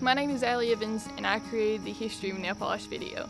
My name is Allie Evans, and I created the history of nail polish video.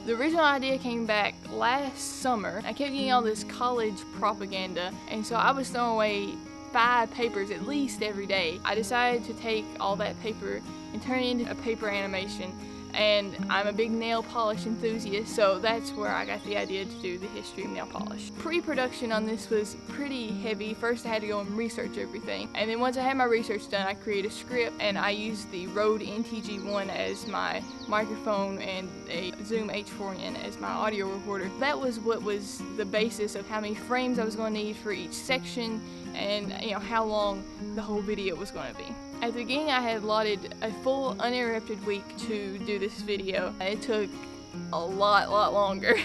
The original idea came back last summer. I kept getting all this college propaganda, and so I was throwing away 5 papers at least every day. I decided to take all that paper and turn it into a paper animation, and I'm a big nail polish enthusiast, so that's where I got the idea to do the history of nail polish. Pre-production on this was pretty heavy. First I had to go and research everything, and then once I had my research done, I created a script, and I used the Rode NTG1 as my microphone and a Zoom H4n as my audio recorder. That was what was the basis of how many frames I was going to need for each section, and how long the whole video was going to be. At the beginning, I had allotted a full uninterrupted week to do this video. It took a lot longer.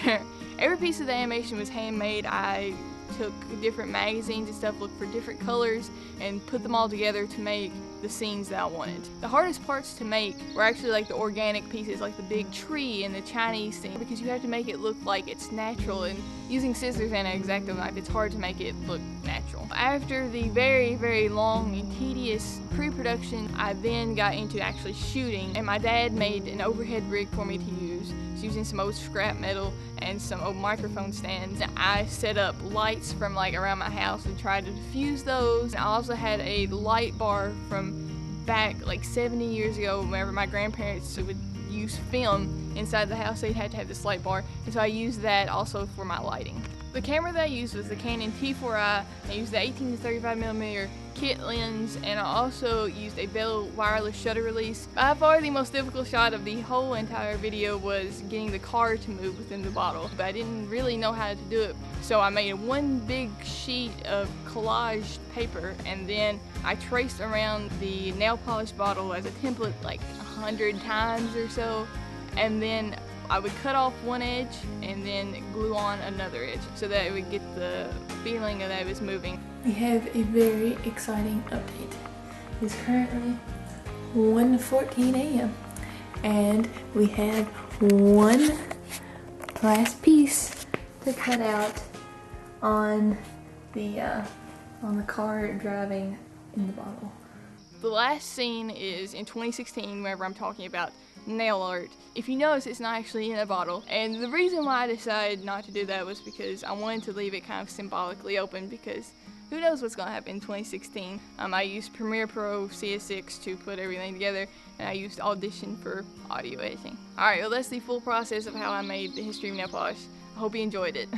Every piece of the animation was handmade. I took different magazines and stuff, looked for different colors, and put them all together to make the scenes that I wanted. The hardest parts to make were actually like the organic pieces, like the big tree and the Chinese thing, because you have to make it look like it's natural, and using scissors and an X-Acto knife, it's hard to make it look natural. After the very long and tedious pre-production, I then got into actually shooting, and my dad made an overhead rig for me to use. Using some old scrap metal and some old microphone stands. I set up lights from like around my house and tried to diffuse those. I also had a light bar from back like 70 years ago whenever my grandparents would use film inside the house. They had to have this light bar, and so I used that also for my lighting. The camera that I used was the Canon T4i. I used the 18 to 35mm kit lens, and I also used a Bell wireless shutter release. By far the most difficult shot of the whole entire video was getting the car to move within the bottle, but I didn't really know how to do it. So I made one big sheet of collage paper, and then I traced around the nail polish bottle as a template like 100 times or so, and then I would cut off one edge and then glue on another edge so that it would get the feeling that it was moving. We have a very exciting update. It's currently 1:14 a.m. and we have one last piece to cut out on the car driving in the bottle. The last scene is in 2016 whenever I'm talking about nail art. If you notice, it's not actually in a bottle, and the reason why I decided not to do that was because I wanted to leave it kind of symbolically open, because who knows what's going to happen in 2016. I used Premiere Pro CS6 to put everything together, and I used Audition for audio editing. Alright, well that's the full process of how I made the history of nail polish. I hope you enjoyed it.